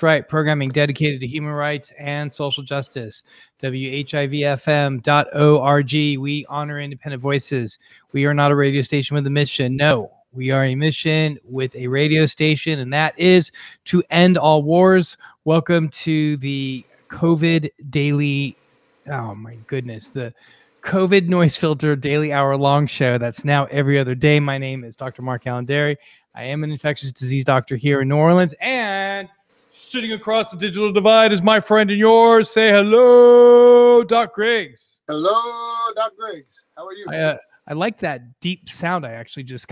right. Programming dedicated to human rights and social justice. WHIVFM.org. We honor independent voices. We are not a radio station with a mission. No, we are a mission with a radio station, and that is to end all wars. Welcome to the COVID Daily. Oh, my goodness. The COVID Noise Filter Daily Hour-long show that's now every other day. My name is Dr. Mark Allenderry. I am an infectious disease doctor here in New Orleans, and sitting across the digital divide is my friend and yours. Say hello, Doc Griggs. Hello, Doc Griggs. How are you? I like that deep sound. I actually just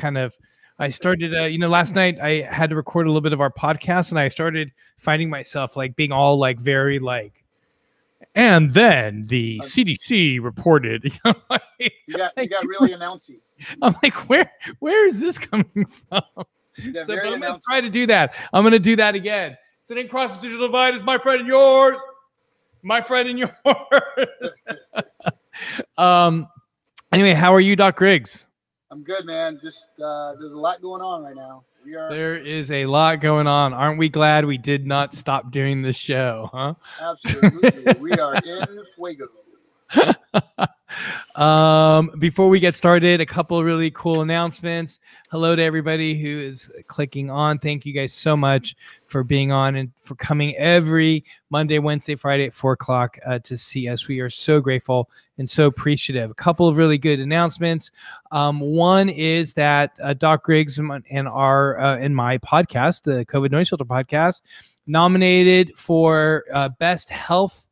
I started, last night I had to record a little bit of our podcast, and I started finding myself like being all like very like, and then the CDC reported. You got really announcy. I'm like, where is this coming from? So, but I'm going to try to do that. I'm going to do that again. Sitting across the digital divide is my friend and yours. My friend and yours. Anyway, how are you, Doc Griggs? I'm good, man. Just there's a lot going on right now. There is a lot going on. Aren't we glad we did not stop doing this show, huh? Absolutely. We are in fuego. Before we get started, a couple of really cool announcements. Hello to everybody who is clicking on. Thank you guys so much for being on and for coming every Monday, Wednesday, Friday at 4 o'clock to see us. We are so grateful and so appreciative. A couple of really good announcements. One is that Doc Griggs and my podcast, the COVID Noise Filter podcast, nominated for best health.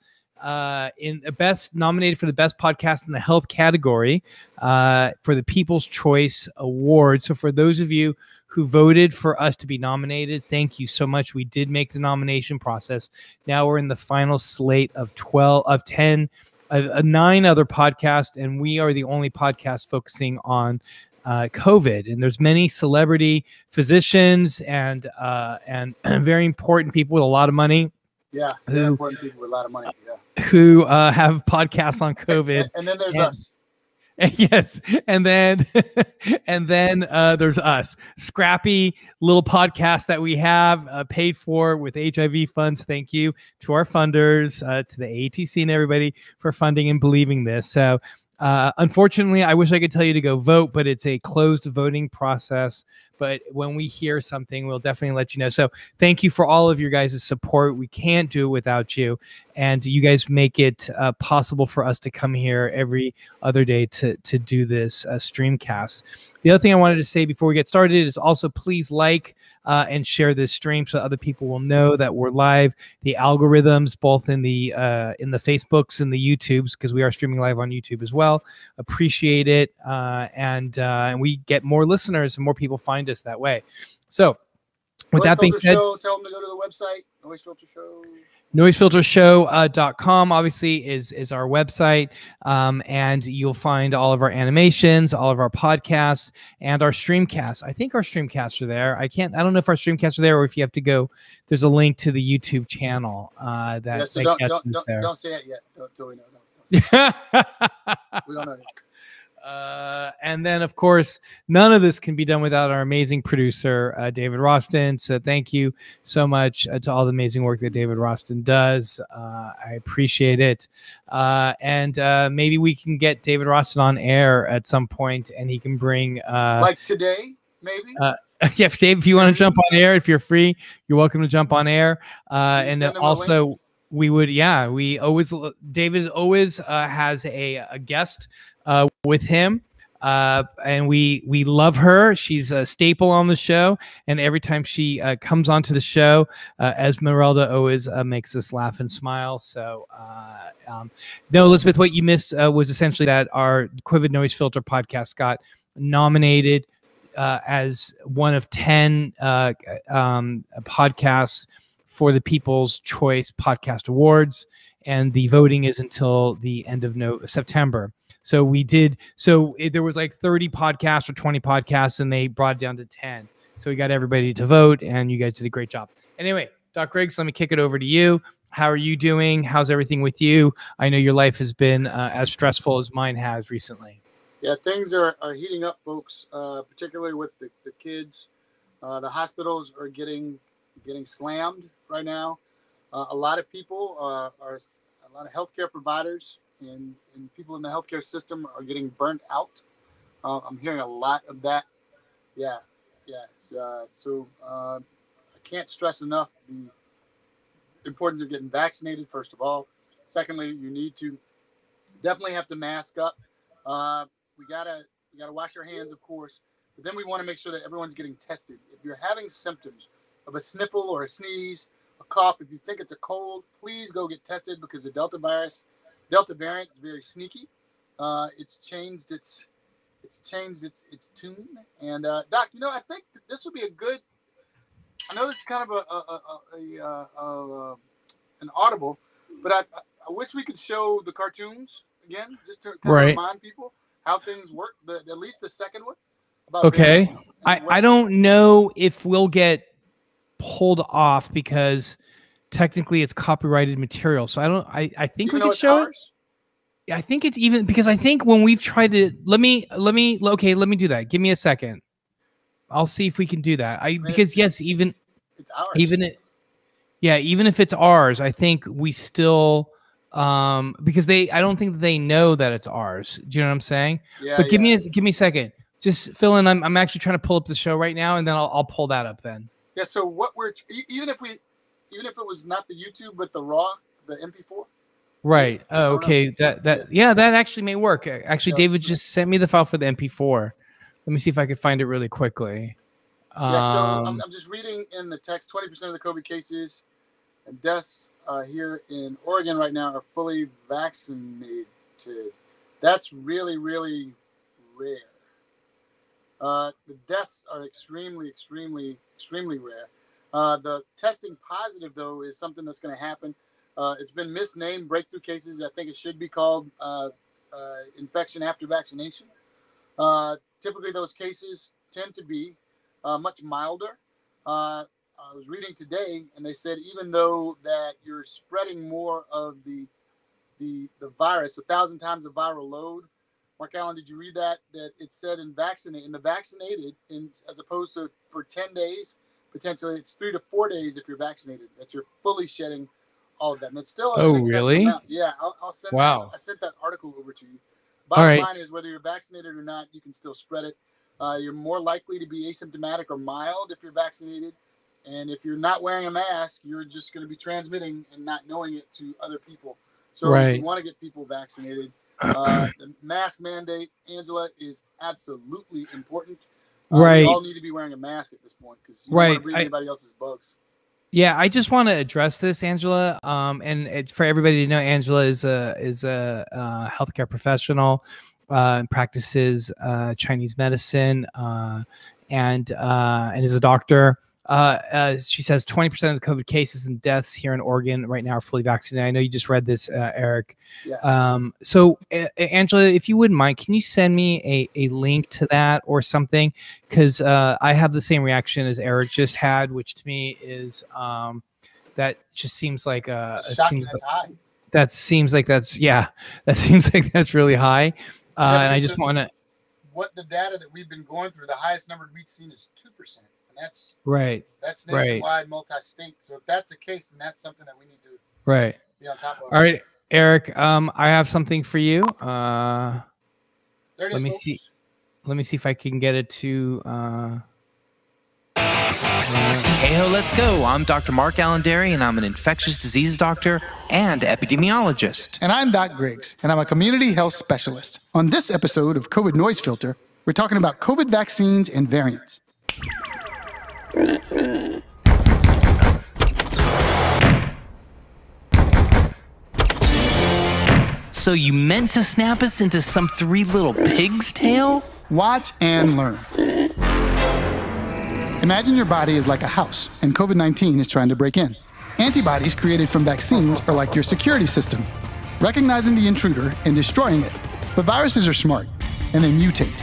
Nominated for the best podcast in the health category for the People's Choice Award. So for those of you who voted for us to be nominated, thank you so much. We did make the nomination process. Now we're in the final slate of 9 other podcasts, and we are the only podcast focusing on COVID. And there's many celebrity physicians and very important people with a lot of money. Yeah, very important people with a lot of money. Yeah. Who have podcasts on COVID. And then there's us. Yes. And then there's us. Scrappy little podcast that we have paid for with HIV funds. Thank you to our funders, to the ATC and everybody for funding and believing this. So unfortunately, I wish I could tell you to go vote, but it's a closed voting process. But when we hear something, we'll definitely let you know. So thank you for all of your guys' support. We can't do it without you. And you guys make it possible for us to come here every other day to do this streamcast. The other thing I wanted to say before we get started is also please like and share this stream so other people will know that we're live. The algorithms, both in the Facebooks and the YouTubes, because we are streaming live on YouTube as well, appreciate it. And we get more listeners and more people find us that way. So with that being said, tell them to go to the website, NoiseFilter Show. NoiseFilterShow.com obviously is our website, and you'll find all of our animations, all of our podcasts, and our streamcasts. I think our streamcasts are there. I don't know if our streamcasts are there or if you have to go. There's a link to the YouTube channel that gets us there. Don't say it yet until we know. We don't know yet. And then, of course, none of this can be done without our amazing producer, David Roston. So thank you so much to all the amazing work that David Roston does. I appreciate it. And maybe we can get David Roston on air at some point, and he can bring... like today, maybe? Yeah, Dave, if you want to jump on air, if you're free, you're welcome to jump on air. And then also, David always has a guest with him, and we love her. She's a staple on the show, and every time she comes onto the show, Esmeralda always makes us laugh and smile. So no, Elizabeth, what you missed was essentially that our COVID Noise Filter podcast got nominated as one of 10 podcasts for the People's Choice Podcast Awards, and the voting is until the end of September. So there was like 30 podcasts or 20 podcasts, and they brought it down to 10. So we got everybody to vote, and you guys did a great job. Anyway, Doc Griggs, let me kick it over to you. How are you doing? How's everything with you? I know your life has been as stressful as mine has recently. Yeah, things are heating up, folks, particularly with the kids. The hospitals are getting slammed right now. A lot of people a lot of healthcare providers and people in the healthcare system are getting burnt out. I'm hearing a lot of that. Yeah, so I can't stress enough the importance of getting vaccinated, first of all. Secondly, you need to definitely have to mask up. We gotta wash our hands, of course, but then we want to make sure that everyone's getting tested. If you're having symptoms of a sniffle or a sneeze, a cough, if you think it's a cold, please go get tested, because the Delta variant is very sneaky. It's changed its tune. And Doc, I think that this would be a good. I know this is kind of an audible, but I wish we could show the cartoons again, just to kind of remind people how things work. At least the second one. Okay. I don't know if we'll get pulled off because technically it's copyrighted material. So I think we can show it. I think it's even, because I think when we've tried to, let me do that. Give me a second. I'll see if we can do that. Because yes, even it's ours. Even if it's ours, I think we still, because I don't think they know that it's ours. Do you know what I'm saying? Yeah. But give me a second. Just fill in. I'm actually trying to pull up the show right now, and then I'll pull that up then. Yeah. So what even if it was not the YouTube but the raw, the MP4. Right. Oh, okay. That actually may work. Actually, David just sent me the file for the MP4. Let me see if I can find it really quickly. So I'm just reading in the text. 20% of the COVID cases and deaths here in Oregon right now are fully vaccinated. That's really, really rare. The deaths are extremely, extremely, extremely rare. The testing positive, though, is something that's going to happen. It's been misnamed breakthrough cases. I think it should be called infection after vaccination. Typically, those cases tend to be much milder. I was reading today, and they said even though that you're spreading more of the virus, 1,000 times the viral load. Mark Allen, did you read that? That it said in the vaccinated, as opposed to for 10 days, potentially it's 3 to 4 days if you're vaccinated, that you're fully shedding all of that. And it's still an really? Amount. Yeah, I'll send wow. I sent that article over to you. Bottom line is, whether you're vaccinated or not, you can still spread it. You're more likely to be asymptomatic or mild if you're vaccinated. And if you're not wearing a mask, you're just going to be transmitting and not knowing it to other people. So if you want to get people vaccinated, the mask mandate, Angela, is absolutely important. We all need to be wearing a mask at this point, because you don't want to breathe anybody else's bugs. Yeah, I just want to address this, Angela. And for everybody to know, Angela is a healthcare professional, practices Chinese medicine, and is a doctor. She says 20% of the COVID cases and deaths here in Oregon right now are fully vaccinated. I know you just read this, Eric. Yeah. So Angela, if you wouldn't mind, can you send me a link to that or something? Because I have the same reaction as Eric just had, which to me is that just seems like that seems like that's really high. And I just want to. What the data that we've been going through, the highest number we've seen is 2%. That's nationwide, multi-state. So if that's the case, then that's something that we need to be on top of. All right, Eric, I have something for you. Let me see if I can get it to. Hey ho, let's go. I'm Dr. Mark Allanderi, and I'm an infectious disease doctor and epidemiologist. And I'm Doc Griggs, and I'm a community health specialist. On this episode of COVID Noise Filter, we're talking about COVID vaccines and variants. So you meant to snap us into some three little pigs' tale? Watch and learn. Imagine your body is like a house, and COVID-19 is trying to break in. Antibodies created from vaccines are like your security system, recognizing the intruder and destroying it. But viruses are smart, and they mutate,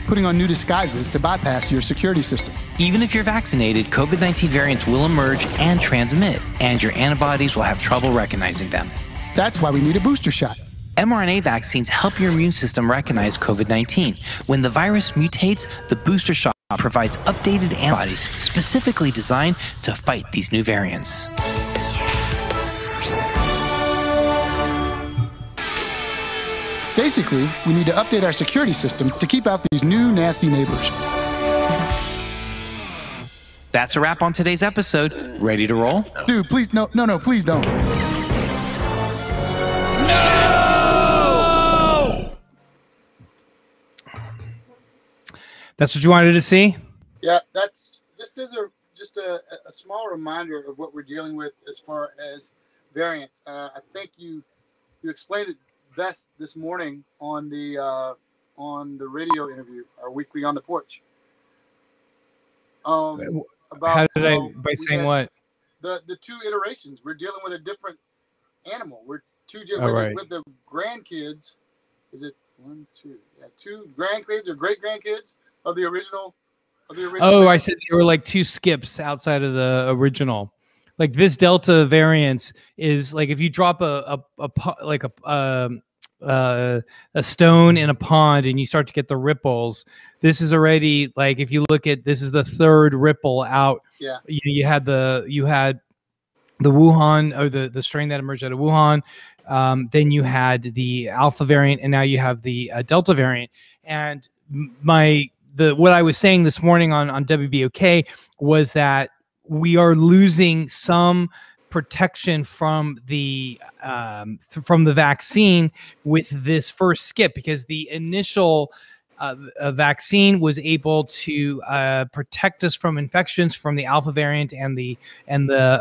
putting on new disguises to bypass your security system. Even if you're vaccinated, COVID-19 variants will emerge and transmit, and your antibodies will have trouble recognizing them. That's why we need a booster shot. mRNA vaccines help your immune system recognize COVID-19. When the virus mutates, the booster shot provides updated antibodies specifically designed to fight these new variants. Basically, we need to update our security system to keep out these new nasty neighbors. That's a wrap on today's episode. Ready to roll? Dude, please, no, please don't. That's what you wanted to see? Yeah, that's just a small reminder of what we're dealing with as far as variants. I think you explained it best this morning on the radio interview, our weekly On the Porch. About how did I by saying what? The two iterations. We're dealing with a different animal. We're with the grandkids. Is it 1, 2? Yeah, 2 grandkids or great grandkids of the original. Oh, I said there were like 2 skips outside of the original. Like this Delta variant is like if you drop a stone in a pond and you start to get the ripples. This is already like if you look at this is the 3rd ripple out. Yeah, you had the Wuhan or the strain that emerged out of Wuhan. Then you had the Alpha variant, and now you have the Delta variant. And what I was saying this morning on WBOK was that we are losing some protection from the vaccine with this first skip, because the initial vaccine was able to protect us from infections from the Alpha variant and the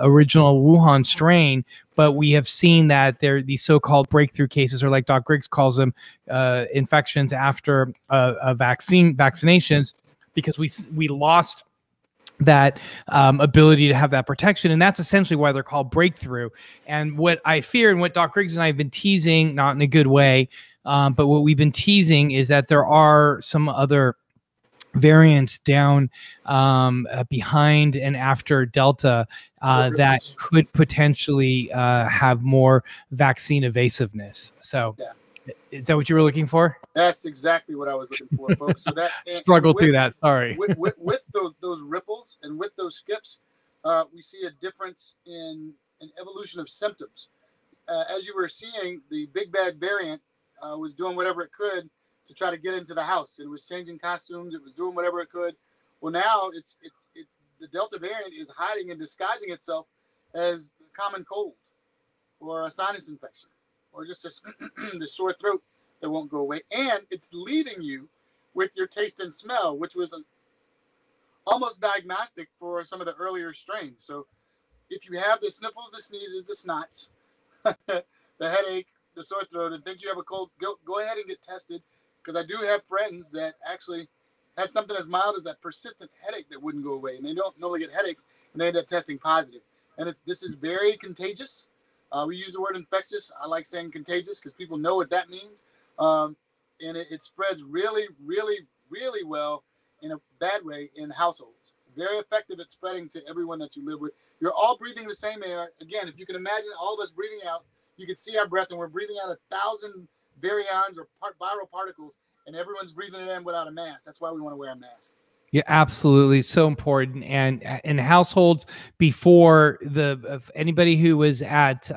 original Wuhan strain. But we have seen that these so-called breakthrough cases, or like Doc Griggs calls them, infections after vaccinations, because we lost that ability to have that protection. And that's essentially why they're called breakthrough. And what I fear, and what Doc Griggs and I have been teasing, not in a good way, but what we've been teasing is that there are some other variants down behind and after Delta that could potentially have more vaccine evasiveness. So yeah. Is that what you were looking for? That's exactly what I was looking for, folks. So that struggled through that. Sorry. With those ripples and with those skips, we see a difference in an evolution of symptoms. As you were seeing, the big bad variant was doing whatever it could to try to get into the house. It was changing costumes. It was doing whatever it could. Well, now the Delta variant is hiding and disguising itself as a common cold or a sinus infection, or just the sore throat that won't go away. And it's leaving you with your taste and smell, which was almost diagnostic for some of the earlier strains. So if you have the sniffles, the sneezes, the snots, the headache, the sore throat, and think you have a cold, go ahead and get tested. Because I do have friends that actually had something as mild as that persistent headache that wouldn't go away. And they don't normally get headaches, and they end up testing positive. And this is very contagious. We use the word infectious. I like saying contagious because people know what that means. And it spreads really, really, really well in a bad way in households. Very effective at spreading to everyone that you live with. You're all breathing the same air. Again, if you can imagine all of us breathing out, you can see our breath, and we're breathing out 1,000 virions or viral particles, and everyone's breathing it in without a mask. That's why we want to wear a mask. Yeah, absolutely. So important. And in households before anybody who was at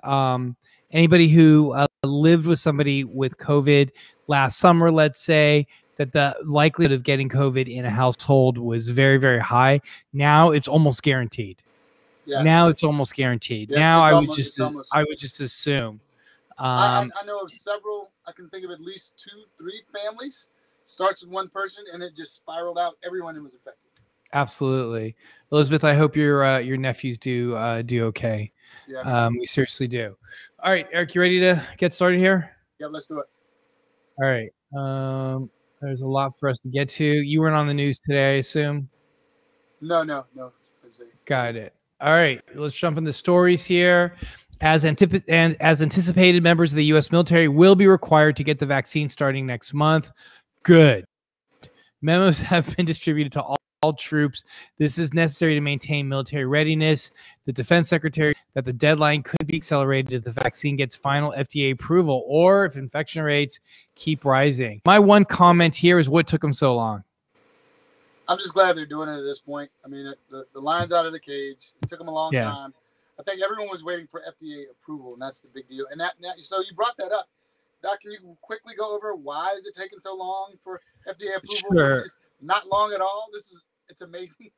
anybody who lived with somebody with COVID last summer, let's say, that the likelihood of getting COVID in a household was very, very high. Now it's almost guaranteed. Yeah. Now it's almost guaranteed. Yeah, now I would just assume. I know of several. I can think of at least 2, 3 families. Starts with one person, and it just spiraled out. Everyone who was affected. Absolutely, Elizabeth. I hope your nephews do okay. Yeah, we seriously do. All right, Eric, you ready to get started here? Yeah, let's do it. All right. There's a lot for us to get to. You weren't on the news today, I assume. No. Got it. All right, let's jump into stories here. As anticipated, members of the U.S. military will be required to get the vaccine starting next month. Good. Memos have been distributed to all troops. This is necessary to maintain military readiness. The defense secretary that the deadline could be accelerated if the vaccine gets final FDA approval or if infection rates keep rising. My one comment here is what took them so long. I'm just glad they're doing it at this point. I mean, the line's out of the cage. It took them a long time. I think everyone was waiting for FDA approval, and that's the big deal. And so you brought that up. Doc, can you quickly go over why is it taking so long for FDA approval, Sure. which is not long at all? It's amazing.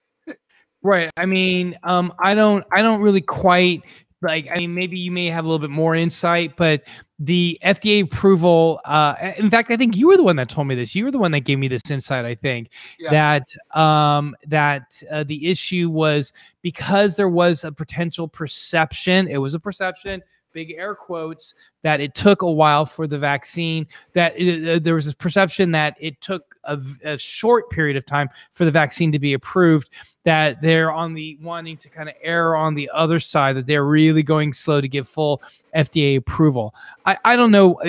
Right. I mean, I don't really quite like, I mean, maybe you may have a little bit more insight, but the FDA approval, in fact, I think you were the one that told me this. You were the one that gave me this insight, I think, Yeah. that the issue was because there was a potential perception, it was a perception, big air quotes, that it took a while for the vaccine, that there was this perception that it took a short period of time for the vaccine to be approved, that they're on the wanting to kind of err on the other side, that they're really going slow to give full FDA approval. I don't know.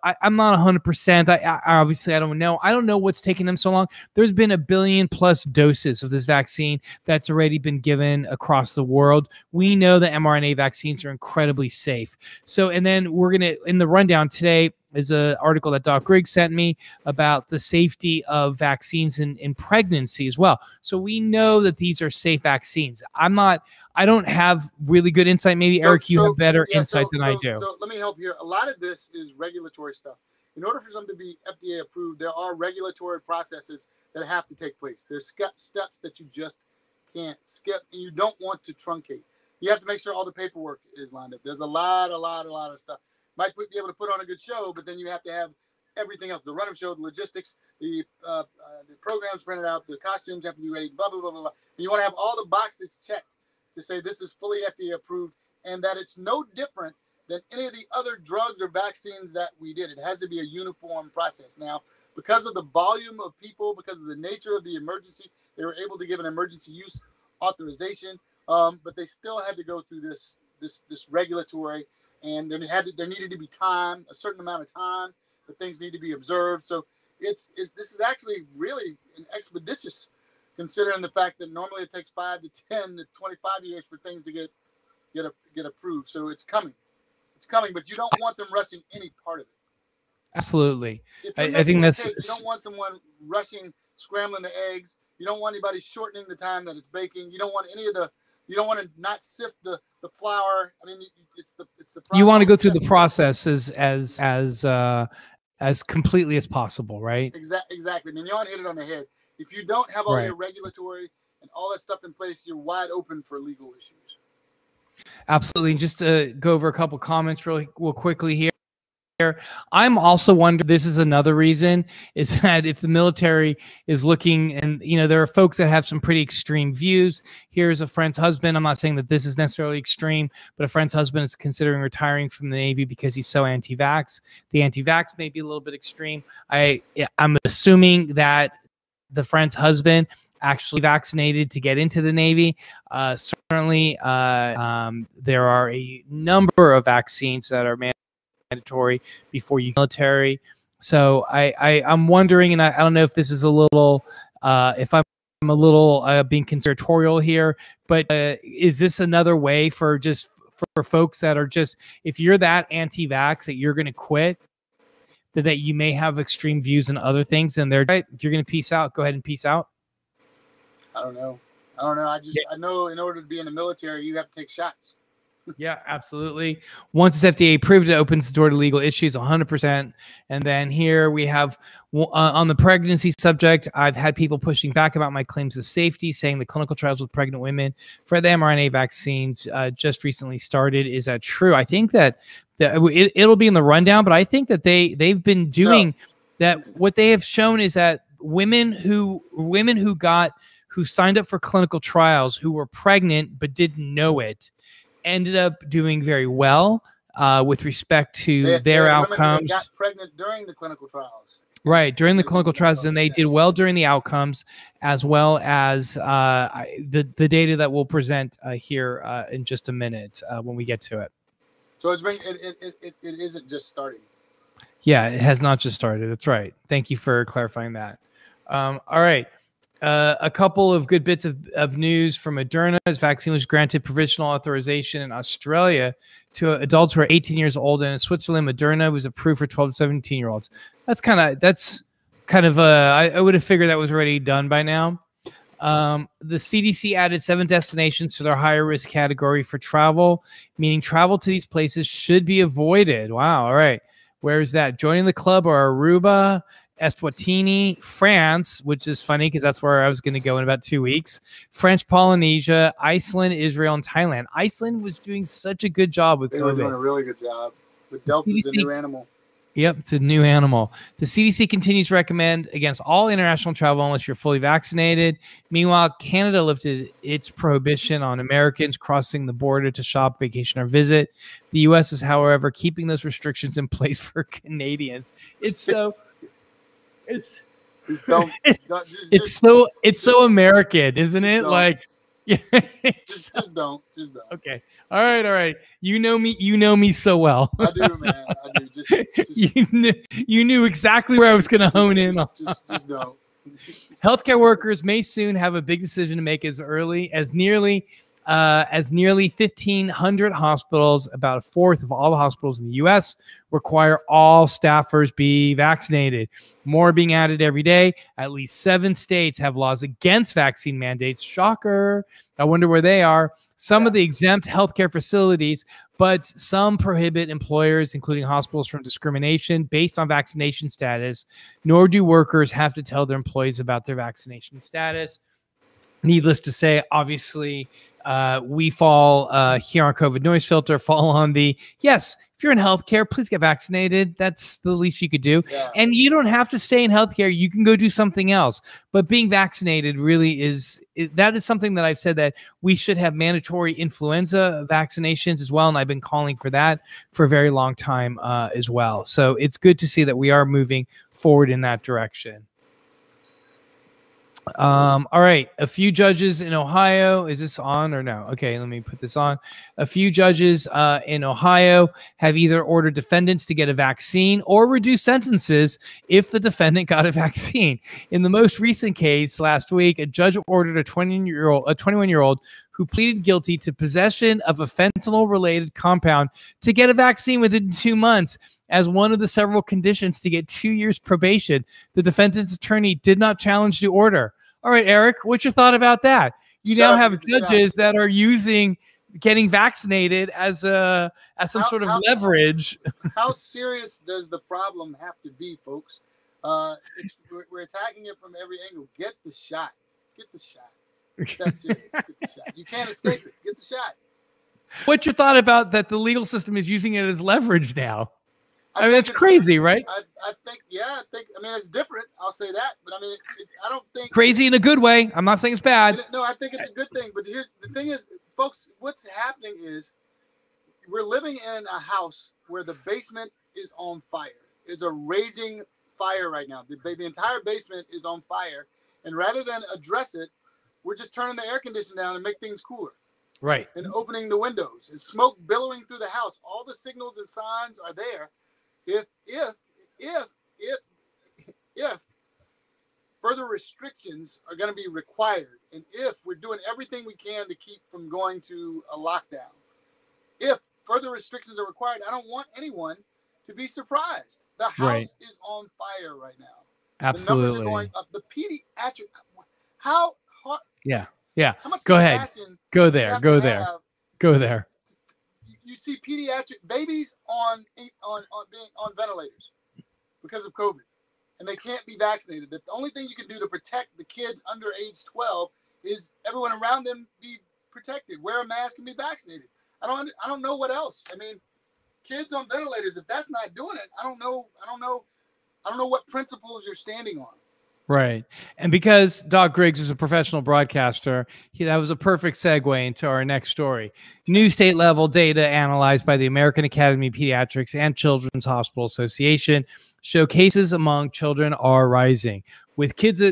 I'm not 100%. I obviously I don't know. I don't know what's taking them so long. There's been 1 billion plus doses of this vaccine that's already been given across the world. We know that mRNA vaccines are incredibly safe. So, and then we're going to, in the rundown today, is an article that Doc Griggs sent me about the safety of vaccines in pregnancy as well. So we know that these are safe vaccines. I don't have really good insight. Maybe Eric, you have better insight than I do. So let me help here. A lot of this is regulatory stuff. In order for something to be FDA approved, there are regulatory processes that have to take place. There's steps that you just can't skip, and you don't want to truncate. You have to make sure all the paperwork is lined up. There's a lot of stuff. Might be able to put on a good show, but then you have to have everything else: the run of show, the logistics, the programs printed out, the costumes have to be ready, blah blah blah blah blah. And you want to have all the boxes checked to say this is fully FDA approved, and that it's no different than any of the other drugs or vaccines that we did. It has to be a uniform process. Now, because of the volume of people, because of the nature of the emergency, they were able to give an emergency use authorization, but they still had to go through this regulatory. And there needed to be time, a certain amount of time that things need to be observed. So this is actually really an expeditious, considering the fact that normally it takes 5 to 10 to 25 years for things to get approved. So it's coming, but you don't want them rushing any part of it. Absolutely, I think that's. You don't want someone rushing, scrambling the eggs. You don't want anybody shortening the time that it's baking. You don't want any of the. You don't want to not sift the flour. I mean, it's the. You want to go through the process as completely as possible, right? Exactly. I mean, Jan hit it on the head. If you don't have all your regulatory and all that stuff in place, you're wide open for legal issues. Absolutely. And just to go over a couple comments real quickly here. I'm also wondering, this is another reason, is that if the military is looking, and there are folks that have some pretty extreme views. Here's a friend's husband. I'm not saying that this is necessarily extreme, but a friend's husband is considering retiring from the Navy because he's so anti-vax. The anti-vax may be a little bit extreme. I'm assuming that the friend's husband actually vaccinated to get into the Navy. Certainly, there are a number of vaccines that are mandatory before you military. So I'm wondering, and I don't know if this is a little, if I'm a little being conspiratorial here, but is this another way for folks that are just, if you're that anti-vax that you're going to quit, that you may have extreme views and other things, and they're right. If you're going to peace out, go ahead and peace out. I don't know. I know in order to be in the military, you have to take shots. Yeah, absolutely. Once it's FDA approved, it opens the door to legal issues 100%. And then here we have on the pregnancy subject, I've had people pushing back about my claims of safety, saying the clinical trials with pregnant women for the mRNA vaccines just recently started. Is that true? I think that it'll be in the rundown, but I think that they've been doing that. What they have shown is that women who signed up for clinical trials who were pregnant but didn't know it ended up doing very well with respect to their outcomes. They got pregnant during the clinical trials. Right, during the clinical trials, and they did well during the outcomes, as well as the data that we'll present here in just a minute when we get to it. So it isn't just starting. Yeah, it has not just started. That's right. Thank you for clarifying that. All right. A couple of good bits of news from Moderna. This vaccine was granted provisional authorization in Australia to adults who are 18 years old, and in Switzerland, Moderna was approved for 12 to 17-year-olds. That's kind of I would have figured that was already done by now. The CDC added 7 destinations to their higher risk category for travel, meaning travel to these places should be avoided. Wow. All right. Where is that? Joining the club are Aruba, Eswatini, France, which is funny because that's where I was going to go in about 2 weeks. French Polynesia, Iceland, Israel, and Thailand. Iceland was doing such a good job with They COVID. were doing a really good job. But Delta's a new animal. Yep, it's a new animal. The CDC continues to recommend against all international travel unless you're fully vaccinated. Meanwhile, Canada lifted its prohibition on Americans crossing the border to shop, vacation, or visit. The U.S. is, however, keeping those restrictions in place for Canadians. It's so, it's, Just don't, it's so American, isn't it? Don't. Like, yeah, just don't. Okay. All right. You know me so well. I do, man. I do. Just you knew exactly where I was going to hone in on. Just don't. Healthcare workers may soon have a big decision to make as nearly 1,500 hospitals, about a fourth of all the hospitals in the U.S., require all staffers be vaccinated. More being added every day. At least 7 states have laws against vaccine mandates. Shocker. I wonder where they are. Some of the exempt healthcare facilities, but some prohibit employers, including hospitals, from discrimination based on vaccination status, nor do workers have to tell their employees about their vaccination status. Needless to say, obviously, we fall here on COVID NoiseFilter, fall on the, yes, if you're in healthcare, please get vaccinated. That's the least you could do. Yeah. And you don't have to stay in healthcare. You can go do something else. But being vaccinated really that is something that I've said that we should have mandatory influenza vaccinations as well. And I've been calling for that for a very long time as well. So it's good to see that we are moving forward in that direction. All right. A few judges in Ohio. Is this on or no? Okay, let me put this on. A few judges in Ohio have either ordered defendants to get a vaccine or reduce sentences if the defendant got a vaccine. In the most recent case last week, a judge ordered a 21-year-old who pleaded guilty to possession of a fentanyl-related compound to get a vaccine within 2 months as one of the several conditions to get 2 years probation. The defendant's attorney did not challenge the order. All right, Eric, what's your thought about that? You now have judges that are using getting vaccinated as some sort of leverage. How serious does the problem have to be, folks? We're attacking it from every angle. Get the shot. Get the shot. That's serious. Get the shot. You can't escape it. Get the shot. What's your thought about that? The legal system is using it as leverage now. I mean, it's crazy, right? I think, I mean, it's different. I'll say that. But I mean, I don't think. Crazy in a good way. I'm not saying it's bad. No, I think it's a good thing. But here, the thing is, folks, what's happening is we're living in a house where the basement is on fire. It's a raging fire right now. The entire basement is on fire. And rather than address it, we're just turning the air conditioner down and make things cooler. Right. And opening the windows. And smoke billowing through the house. All the signals and signs are there. If further restrictions are going to be required, and if we're doing everything we can to keep from going to a lockdown, if further restrictions are required, I don't want anyone to be surprised. The house is on fire right now. Absolutely. The numbers are going up. The pediatric, how hard? Yeah. How much Go ahead. Go there. You see pediatric babies on ventilators because of COVID, and they can't be vaccinated. The only thing you can do to protect the kids under age 12 is everyone around them be protected, wear a mask, and be vaccinated. I don't know what else. I mean, kids on ventilators. If that's not doing it, I don't know what principles you're standing on. Right. And because Doc Griggs is a professional broadcaster, that was a perfect segue into our next story. New state-level data analyzed by the American Academy of Pediatrics and Children's Hospital Association show cases among children are rising, with kids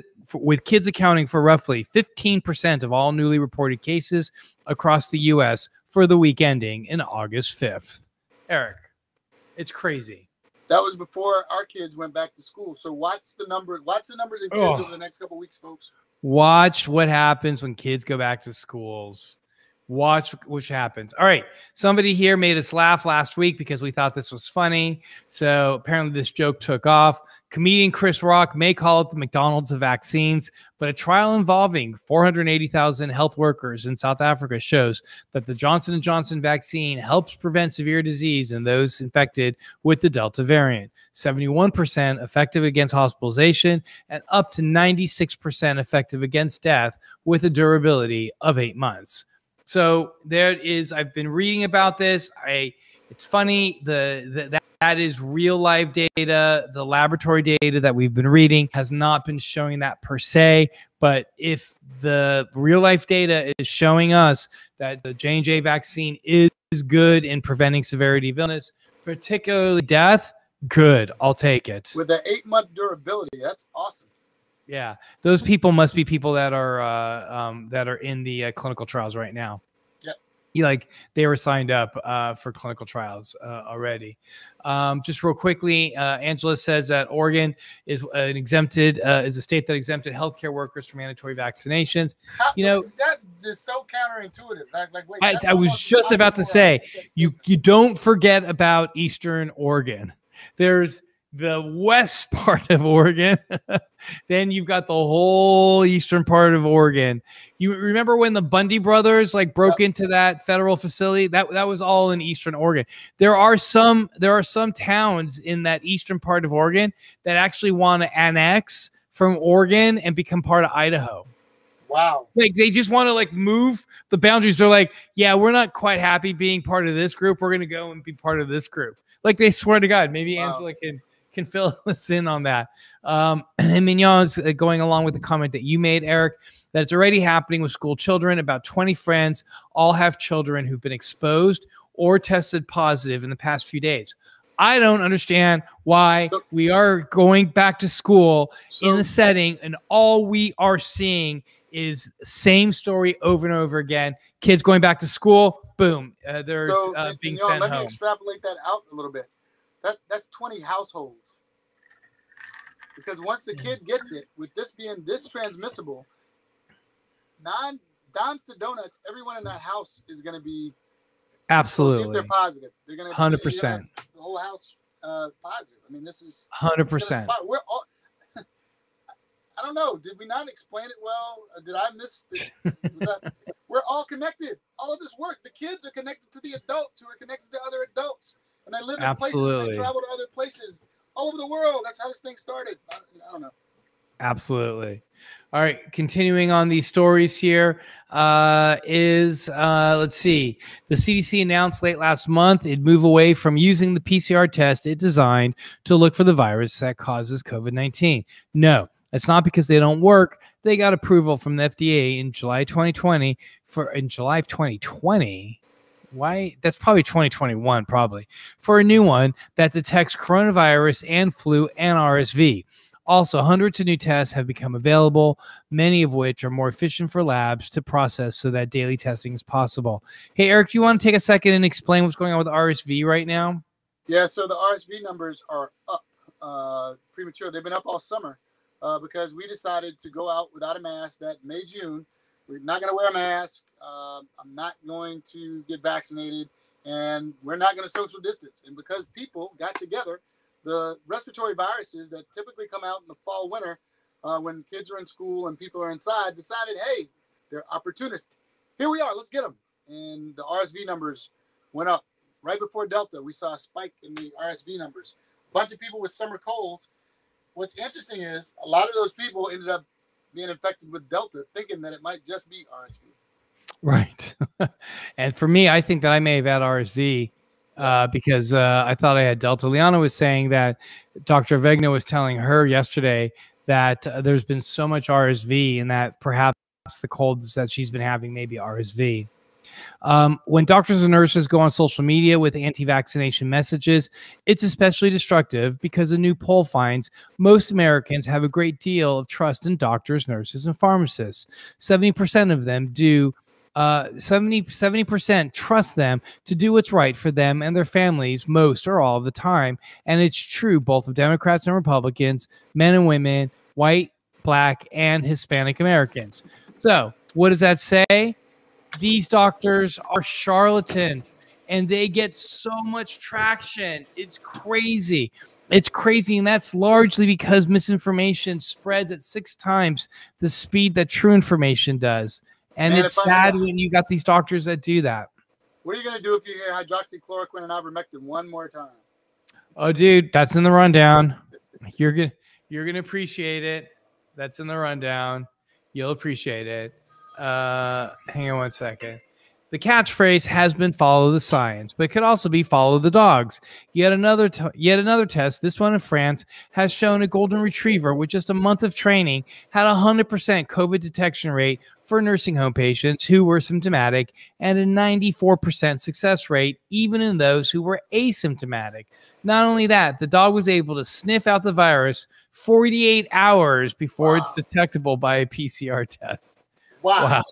accounting for roughly 15% of all newly reported cases across the U.S. for the week ending in August 5th. Eric, it's crazy. That was before our kids went back to school. So watch the numbers in kids over the next couple of weeks, folks. Watch what happens when kids go back to schools. Watch which happens. All right. Somebody here made us laugh last week because we thought this was funny. So apparently this joke took off. Comedian Chris Rock may call it the McDonald's of vaccines, but a trial involving 480,000 health workers in South Africa shows that the Johnson & Johnson vaccine helps prevent severe disease in those infected with the Delta variant. 71% effective against hospitalization and up to 96% effective against death with a durability of 8 months. So there it is. I've been reading about this. It's funny. That is real life data. The laboratory data that we've been reading has not been showing that per se. But if the real life data is showing us that the J&J vaccine is good in preventing severity of illness, particularly death, good. I'll take it. With an 8-month durability, that's awesome. Yeah, those people must be people that are in the clinical trials right now. Yep. They were signed up for clinical trials already. Just real quickly, Angela says that Oregon is is a state that exempted healthcare workers from mandatory vaccinations. That's just so counterintuitive. Wait, I was just about to say, you don't forget about Eastern Oregon. There's the west part of Oregon. Then you've got the whole eastern part of Oregon. You remember when the Bundy brothers broke into that federal facility? That was all in Eastern Oregon. There are some towns in that eastern part of Oregon that actually want to annex from Oregon and become part of Idaho. Wow. They just want to move the boundaries. They're like, yeah, we're not quite happy being part of this group. We're going to go and be part of this group. They swear to God. Maybe wow. Angela can fill us in on that. And Mignon is going along with the comment that you made, Eric, that it's already happening with school children. About 20 friends all have children who've been exposed or tested positive in the past few days. I don't understand why we are going back to school in the setting and all we are seeing is same story over and over again. Kids going back to school, boom, they're being sent home. Let me extrapolate that out a little bit. That's 20 households. Because once the kid gets it, with this being this transmissible, dimes to donuts, everyone in that house is going to be absolutely. If they're positive, they're going to 100%. The whole house positive. I mean, this is 100%. We're all. I don't know. Did we not explain it well? Did I miss that? We're all connected. All of this work. The kids are connected to the adults who are connected to other adults. And they live in places and they travel to other places all over the world. That's how this thing started. I don't know. Absolutely. All right. Continuing on these stories here let's see. The CDC announced late last month it'd move away from using the PCR test it designed to look for the virus that causes COVID-19. No, it's not because they don't work. They got approval from the FDA in July 2020 in July of 2020. Why? That's probably 2021, probably, for a new one that detects coronavirus and flu and RSV. Also, hundreds of new tests have become available, many of which are more efficient for labs to process so that daily testing is possible. Hey, Eric, do you want to take a second and explain what's going on with RSV right now? Yeah, so the RSV numbers are up premature. They've been up all summer because we decided to go out without a mask that May, June. We're not going to wear a mask. I'm not going to get vaccinated, and we're not going to social distance. And because people got together, the respiratory viruses that typically come out in the fall, winter, when kids are in school and people are inside, decided, hey, they're opportunists. Here we are. Let's get them. And the RSV numbers went up. Right before Delta, we saw a spike in the RSV numbers. A bunch of people with summer colds. What's interesting is a lot of those people ended up being infected with Delta, thinking that it might just be RSV. Right. And for me, I think that I may have had RSV because I thought I had Delta. Liana was saying that Dr. Vegna was telling her yesterday that there's been so much RSV and that perhaps the colds that she's been having may be RSV. When doctors and nurses go on social media with anti-vaccination messages, it's especially destructive because a new poll finds most Americans have a great deal of trust in doctors, nurses, and pharmacists. 70% of them do. 70% trust them to do what's right for them and their families most or all of the time. And it's true both of Democrats and Republicans, men and women, white, black, and Hispanic Americans. So what does that say? these doctors are charlatan, and they get so much traction. It's crazy. It's crazy, and that's largely because misinformation spreads at 6 times the speed that true information does. And Man, it's sad when you got these doctors that do that. What are you going to do if you hear hydroxychloroquine and ivermectin one more time? Oh, dude, that's in the rundown. You're gonna appreciate it. That's in the rundown. You'll appreciate it. Hang on one second. The catchphrase has been follow the science, but it could also be follow the dogs. Yet another test, this one in France, has shown a golden retriever with just a month of training had a 100% COVID detection rate for nursing home patients who were symptomatic and a 94% success rate even in those who were asymptomatic. Not only that, the dog was able to sniff out the virus 48 hours before it's detectable by a PCR test. Wow.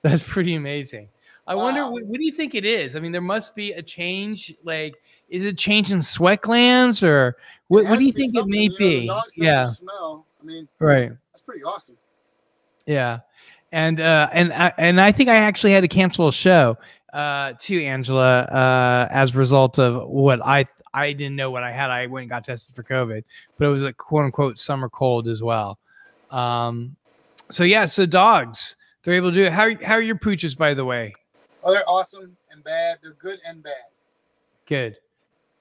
That's pretty amazing. I wonder, what do you think it is? I mean, there must be a change. Like, is it a change in sweat glands, or what do you think it may be? The smell. I mean, right. That's pretty awesome. Yeah. And I think I actually had to cancel a show to Angela as a result of what I didn't know what I had. I went and got tested for COVID, but it was a quote unquote summer cold as well. So dogs, they're able to do it. How are your pooches, by the way? Oh, they're awesome and bad. They're good and bad. Good.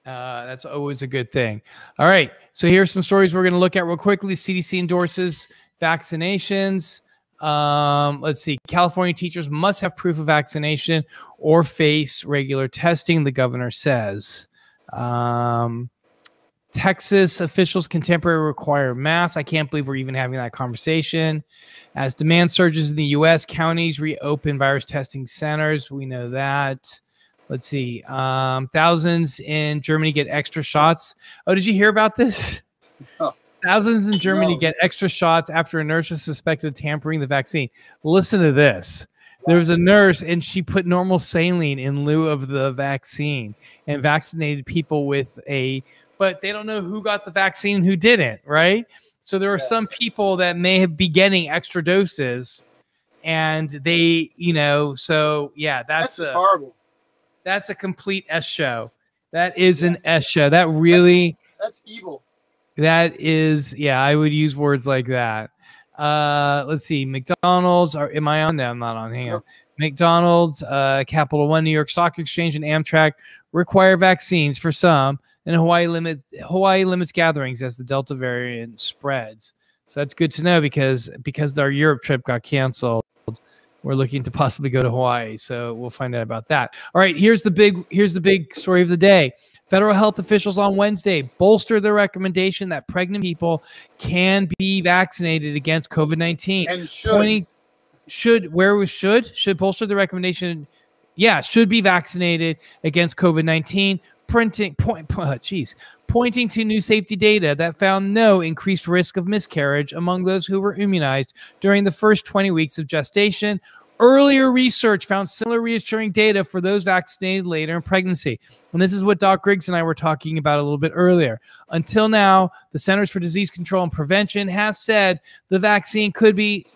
That's always a good thing. All right. So here's some stories we're going to look at real quickly. CDC endorses vaccinations. Let's see. California teachers must have proof of vaccination or face regular testing, the governor says. Texas officials contemporarily require masks. I can't believe we're even having that conversation. As demand surges in the U.S., counties reopen virus testing centers. We know that. Let's see. Thousands in Germany get extra shots. Oh, did you hear about this? Oh. Thousands in Germany get extra shots after a nurse is suspected of tampering the vaccine. Listen to this. There was a nurse, and she put normal saline in lieu of the vaccine and vaccinated people with but they don't know who got the vaccine and who didn't, right? So there are some people that may be getting extra doses, and they, that's just horrible. That's a complete S show. That is an S show. That really, that's evil. That is, I would use words like that. Let's see. McDonald's, am I on? No, I'm not on. Hang on. McDonald's, Capital One, New York Stock Exchange, and Amtrak require vaccines for some, and Hawaii limits gatherings as the Delta variant spreads. So that's good to know because our Europe trip got canceled. We're looking to possibly go to Hawaii, so we'll find out about that. All right, here's the big story of the day. Federal health officials on Wednesday bolstered their recommendation that pregnant people can be vaccinated against COVID-19. And should bolster the recommendation. Yeah, should be vaccinated against COVID-19. Pointing to new safety data that found no increased risk of miscarriage among those who were immunized during the first 20 weeks of gestation. Earlier research found similar reassuring data for those vaccinated later in pregnancy. And this is what Doc Griggs and I were talking about a little bit earlier. Until now, the Centers for Disease Control and Prevention has said the vaccine could be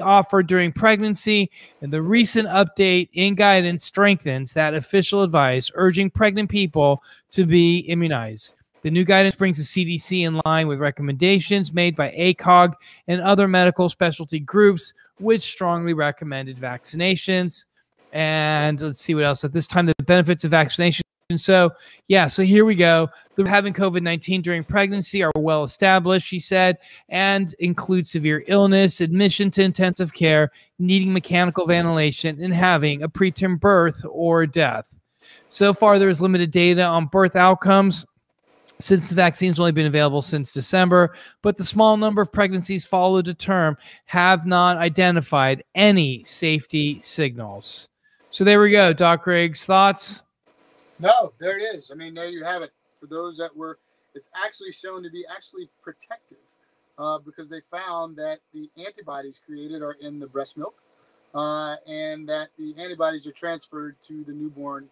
offered during pregnancy, and the recent update in guidance strengthens that official advice, urging pregnant people to be immunized. The new guidance brings the CDC in line with recommendations made by ACOG and other medical specialty groups, which strongly recommended vaccinations. And let's see what else. At this time, the benefits of vaccination. So here we go. Having COVID-19 during pregnancy are well established, she said, and include severe illness, admission to intensive care, needing mechanical ventilation, and having a preterm birth or death. So far, there is limited data on birth outcomes, since the vaccine's only been available since December, but the small number of pregnancies followed to term have not identified any safety signals. So there we go. Doc Griggs, thoughts? No, there it is. I mean, there you have it. For those that it's actually shown to be actually protective because they found that the antibodies created are in the breast milk and that the antibodies are transferred to the newborn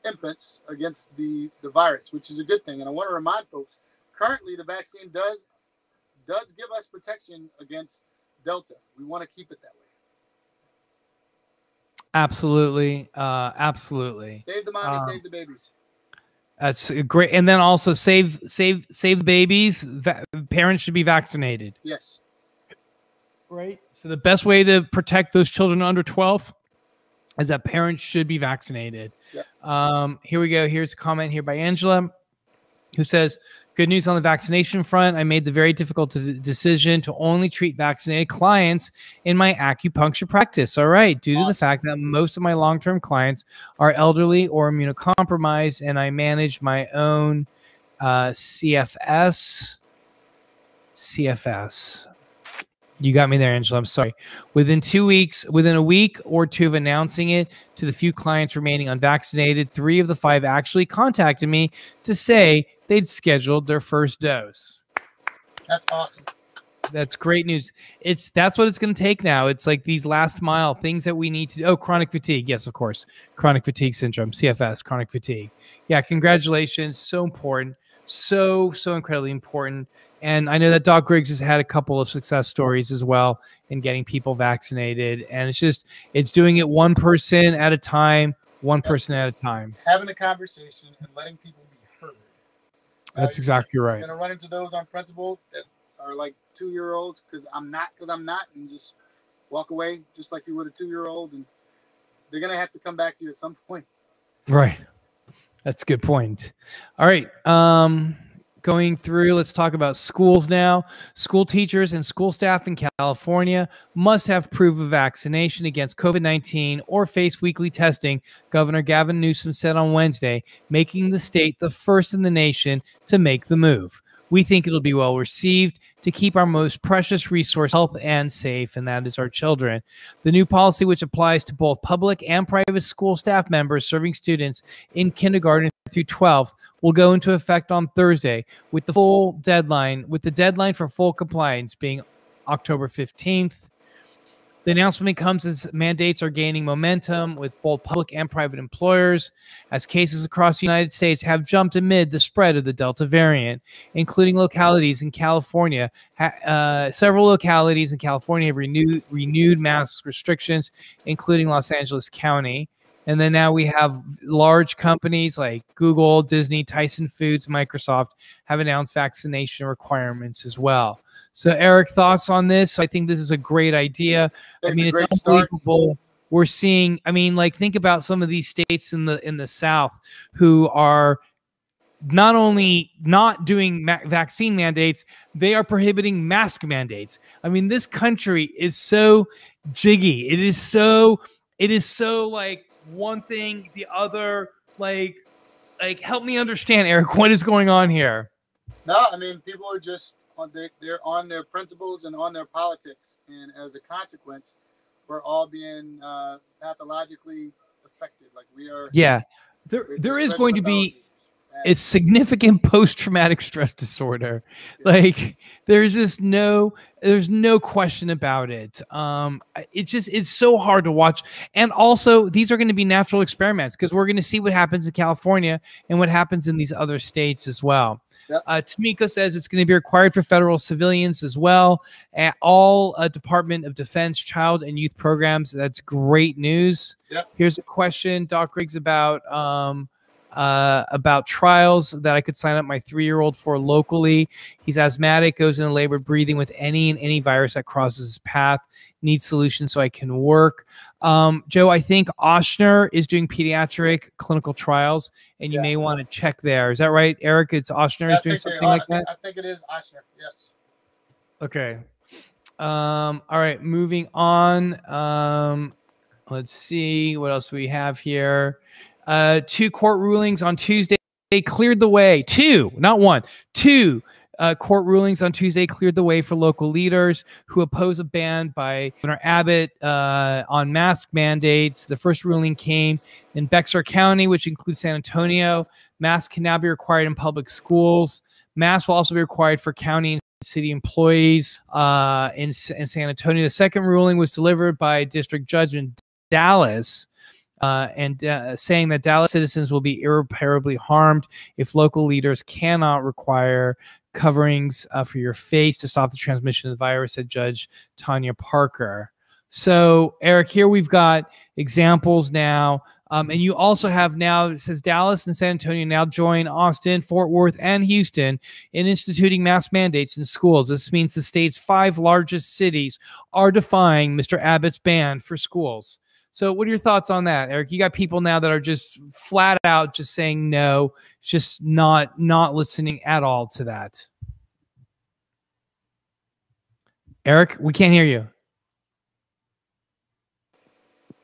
infants against the virus, which is a good thing. And I want to remind folks, currently the vaccine does give us protection against Delta. We want to keep it that way. Absolutely. Absolutely. Save the mommy, save the babies. That's great. And then also save the babies. Parents should be vaccinated. Yes. Right. So the best way to protect those children under 12 is that parents should be vaccinated. Yep. Here we go. Here's a comment here by Angela, who says, good news on the vaccination front. I made the very difficult decision to only treat vaccinated clients in my acupuncture practice. All right. Due to the fact that most of my long-term clients are elderly or immunocompromised, and I manage my own CFS. You got me there, Angela. I'm sorry. Within a week or two of announcing it to the few clients remaining unvaccinated, 3 of the 5 actually contacted me to say they'd scheduled their first dose. That's awesome. That's great news. That's what it's going to take now. It's like these last mile things that we need to do. Oh, chronic fatigue. Yes, of course. Chronic fatigue syndrome, CFS, chronic fatigue. Yeah, congratulations. So important. So incredibly important. And I know that Doc Griggs has had a couple of success stories as well in getting people vaccinated. And it's doing it one person at a time, person at a time. Having the conversation and letting people be heard. That's exactly right. You're going to run into those on principle that are like 2-year-olds because I'm not, and just walk away just like you would a 2-year-old. And they're going to have to come back to you at some point. Right. That's a good point. All right. Going through, let's talk about schools now. School teachers and school staff in California must have proof of vaccination against COVID-19 or face weekly testing, Governor Gavin Newsom said on Wednesday, making the state the first in the nation to make the move. We think it'll be well received to keep our most precious resource health and safe, and that is our children. The new policy, which applies to both public and private school staff members serving students in kindergarten through 12th, will go into effect on Thursday with the deadline for full compliance being October 15th. The announcement comes as mandates are gaining momentum with both public and private employers as cases across the United States have jumped amid the spread of the Delta variant, including localities in California. Several localities in California have renewed mask restrictions, including Los Angeles County. And then now we have large companies like Google, Disney, Tyson Foods, Microsoft have announced vaccination requirements as well. So, Eric, thoughts on this? I think this is a great idea. It's unbelievable. We're seeing, think about some of these states in the South who are not only not doing vaccine mandates, they are prohibiting mask mandates. This country is so jiggy. It is so like one thing, the other, like help me understand, Eric, what is going on here? No, people are just they're on their principles and on their politics, and as a consequence, we're all being pathologically affected. Like we are. Yeah, there is going to be a significant post-traumatic stress disorder. Yeah. Like there's no question about it. It's so hard to watch. And also these are going to be natural experiments because we're going to see what happens in California and what happens in these other states as well. Yep. Tamiko says it's going to be required for federal civilians as well. At all Department of Defense child and youth programs. That's great news. Yep. Here's a question, Doc Griggs, about trials that I could sign up my 3-year-old for locally. He's asthmatic, goes into labored breathing with any virus that crosses his path. Needs solutions so I can work. Joe, I think Ochsner is doing pediatric clinical trials, and you may want to check there. Is that right, Eric? It's Ochsner is doing something like that? I think it is Ochsner, yes. Okay. All right, moving on. Let's see what else we have here. 2 court rulings on Tuesday cleared the way. 2, not 1. 2 court rulings on Tuesday cleared the way for local leaders who oppose a ban by Governor Abbott on mask mandates. The first ruling came in Bexar County, which includes San Antonio. Masks can now be required in public schools. Masks will also be required for county and city employees in San Antonio. The second ruling was delivered by a district judge in Dallas, saying that Dallas citizens will be irreparably harmed if local leaders cannot require coverings for your face to stop the transmission of the virus, said Judge Tanya Parker. So, Eric, here we've got examples now. And you also have now, it says Dallas and San Antonio now join Austin, Fort Worth, and Houston in instituting mask mandates in schools. This means the state's 5 largest cities are defying Mr. Abbott's ban for schools. So what are your thoughts on that, Eric? You got people now that are just flat out just saying no, just not listening at all to that. Eric, we can't hear you.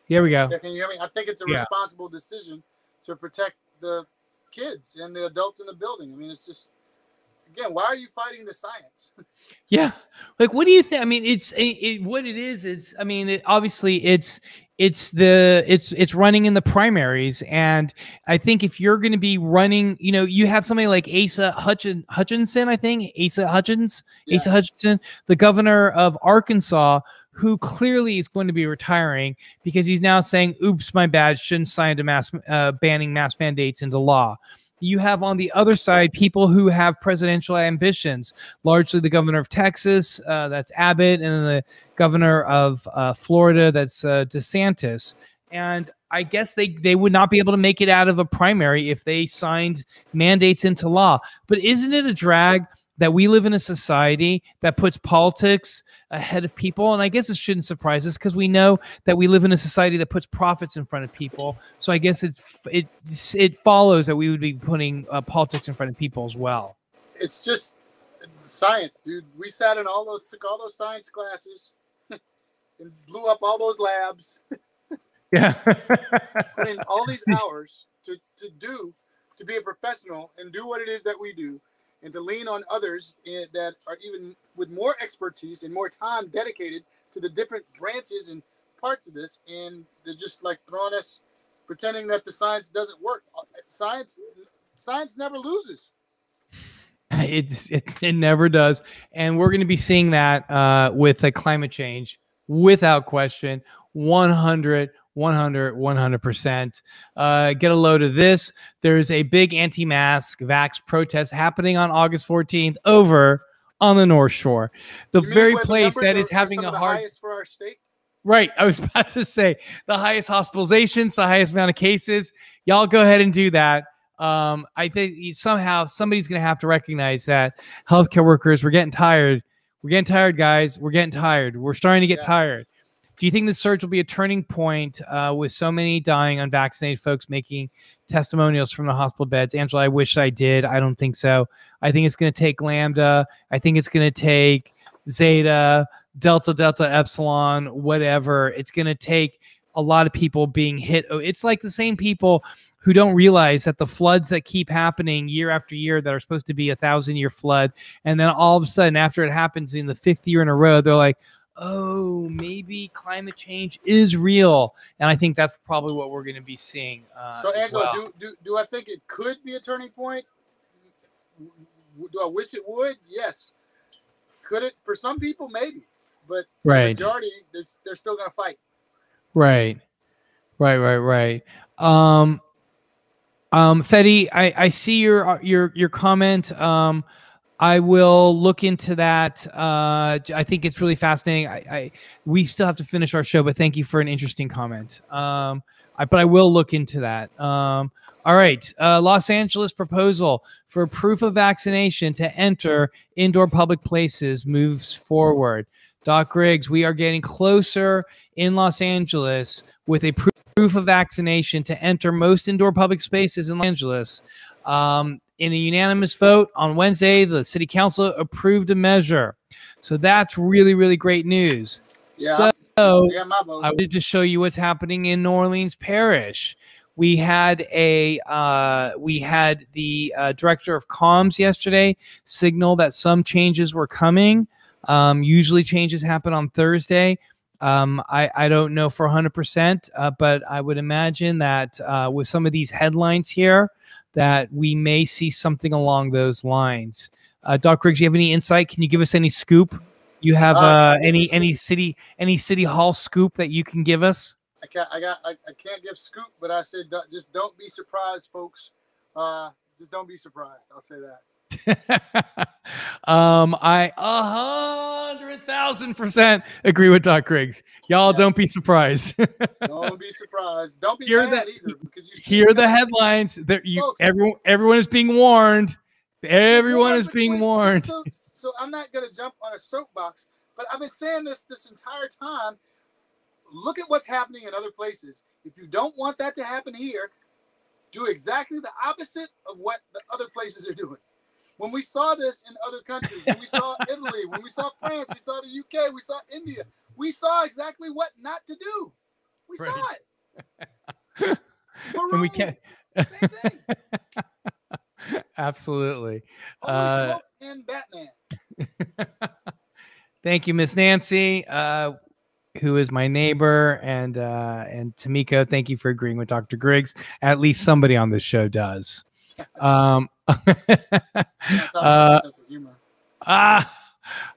Here we go. Yeah, can you hear me? I think it's a responsible decision to protect the kids and the adults in the building. I mean, it's just, again, why are you fighting the science? Yeah. Like, what do you think? I mean, what it is, I mean, obviously it's running in the primaries. And I think if you're going to be running, you know, you have somebody like Asa Hutchinson, I think Asa Hutchinson, the governor of Arkansas, who clearly is going to be retiring because he's now saying, oops, my bad, shouldn't sign to banning mask mandates into law. You have on the other side people who have presidential ambitions, largely the governor of Texas, that's Abbott, and then the governor of Florida, that's DeSantis. And I guess they would not be able to make it out of a primary if they signed mandates into law. But isn't it a drag that we live in a society that puts politics ahead of people? And I guess it shouldn't surprise us because we know that we live in a society that puts profits in front of people. So I guess it follows that we would be putting politics in front of people as well. It's just science, dude. We sat in took all those science classes and blew up all those labs. Yeah. Put in all these hours to be a professional and do what it is that we do, and to lean on others that are even with more expertise and more time dedicated to the different branches and parts of this. And they're just like throwing us, pretending that the science doesn't work. Science never loses. It never does. And we're going to be seeing that with climate change, without question, 100%. Get a load of this. There's a big anti-mask vax protest happening on August 14th over on the North Shore, the very place that is having a hard. Highest for our state? Right. I was about to say the highest hospitalizations, the highest amount of cases. Y'all go ahead and do that. I think somehow somebody's going to have to recognize that healthcare workers, we're getting tired. We're getting tired, guys. We're getting tired. We're starting to get tired. Do you think this surge will be a turning point with so many dying unvaccinated folks making testimonials from the hospital beds? Angela, I wish I did. I don't think so. I think it's going to take Lambda. I think it's going to take Zeta, Delta, Epsilon, whatever. It's going to take a lot of people being hit. It's like the same people who don't realize that the floods that keep happening year after year that are supposed to be 1,000-year flood, and then all of a sudden after it happens in the 5th year in a row, they're like, oh, maybe climate change is real. And I think that's probably what we're going to be seeing. So, Angela, do I think it could be a turning point? Do I wish it would? Yes. Could it? For some people, maybe. But the majority, they're still going to fight. Right. Fetty, I see your comment. I will look into that. I think it's really fascinating. We still have to finish our show, but thank you for an interesting comment. But I will look into that. All right. Los Angeles proposal for proof of vaccination to enter indoor public places moves forward. Doc Griggs, we are getting closer in Los Angeles with a proof of vaccination to enter most indoor public spaces in Los Angeles. In a unanimous vote on Wednesday, the city council approved a measure. So that's really, really great news. Yeah, so I wanted to show you what's happening in New Orleans Parish. We had the director of comms yesterday signal that some changes were coming. Usually changes happen on Thursday. I don't know for 100%, but I would imagine that with some of these headlines here, that we may see something along those lines. Doc Griggs, do you have any insight? Can you give us any scoop? You have any city hall scoop that you can give us? I can't give scoop, but I said just don't be surprised, folks. Just don't be surprised. I'll say that. I 100,000% agree with Doc Griggs. Y'all don't be surprised. Don't be surprised. Don't be Hear mad that, either, because you hear the headlines. That everyone is being warned. Everyone is being warned. So I'm not going to jump on a soapbox, but I've been saying this entire time. Look at what's happening in other places. If you don't want that to happen here, do exactly the opposite of what the other places are doing. When we saw this in other countries, when we saw Italy, when we saw France, we saw the UK, we saw India, we saw exactly what not to do. We saw it. And we can't. Same thing. Absolutely. Holy smokes and Batman. Thank you, Miss Nancy, who is my neighbor, and Tamiko. Thank you for agreeing with Dr. Griggs. At least somebody on this show does. All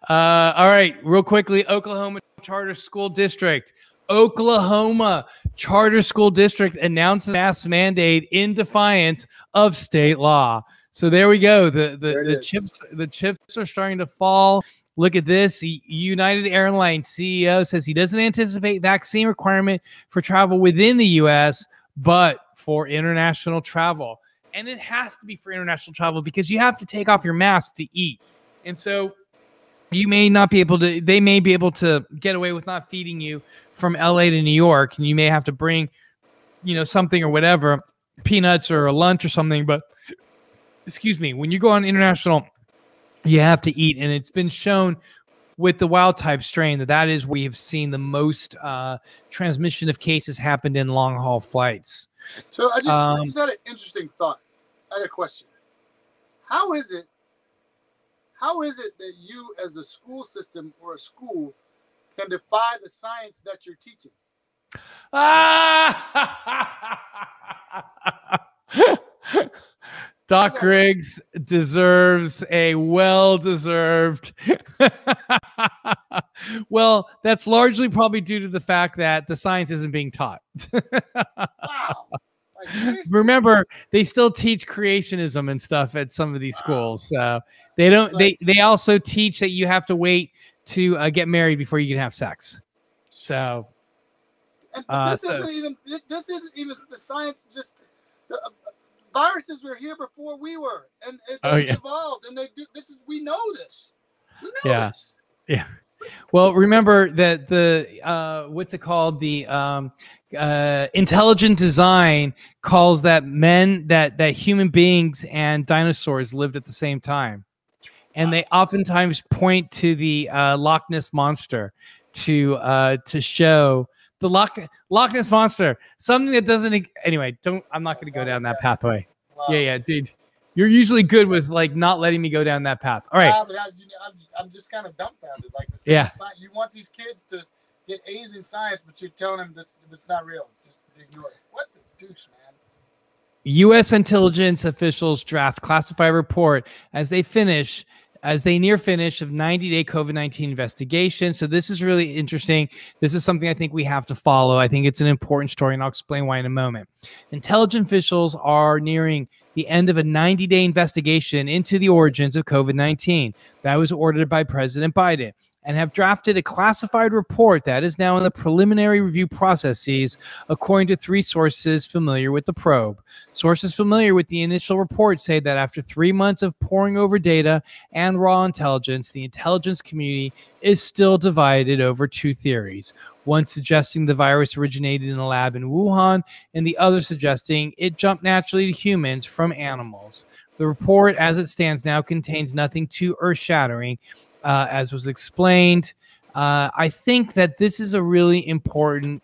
right, real quickly, Oklahoma Charter School District. Oklahoma Charter School District announces mask mandate in defiance of state law. So there we go. The chips are starting to fall. Look at this. United Airlines CEO says he doesn't anticipate vaccine requirement for travel within the U.S., but for international travel. And it has to be for international travel because you have to take off your mask to eat. And so you may not be able to, they may be able to get away with not feeding you from LA to New York. And you may have to bring, something or whatever, peanuts or a lunch or something. But excuse me, when you go on international, you have to eat. And it's been shown with the wild type strain that is where you've seen the most transmission of cases happened in long haul flights. So I just had an interesting thought. I had a question. How is it that you as a school system or a school can defy the science that you're teaching? Doc Griggs deserves a well-deserved. Well, that's largely probably due to the fact that the science isn't being taught. Wow. Remember, they still teach creationism and stuff at some of these schools. So they don't. They also teach that you have to wait to get married before you can have sex. So this isn't even the science. Just viruses were here before we were, and they evolved, and they do. We know this. We know this. Yeah. Well, remember that the what's it called? The intelligent design calls that that human beings and dinosaurs lived at the same time, and they oftentimes point to the Loch Ness monster to show the Loch Ness monster, something that doesn't. Anyway, I'm not going to go down that pathway. Wow. Yeah, dude. You're usually good with not letting me go down that path. All right. I'm just kind of dumbfounded. Science, you want these kids to get A's in science, but you're telling them that it's not real. Just ignore it. What the deuce, man? U.S. intelligence officials draft classified report as they near finish of 90-day COVID-19 investigation. So this is really interesting. This is something I think we have to follow. I think it's an important story, and I'll explain why in a moment. Intelligence officials are nearing the end of a 90-day investigation into the origins of COVID-19 that was ordered by President Biden, and have drafted a classified report that is now in the preliminary review processes, according to 3 sources familiar with the probe. Sources familiar with the initial report say that after 3 months of poring over data and raw intelligence, the intelligence community is still divided over 2 theories. One suggesting the virus originated in a lab in Wuhan, and the other suggesting it jumped naturally to humans from animals. The report, as it stands now, contains nothing too earth-shattering, as was explained. I think that this is a really important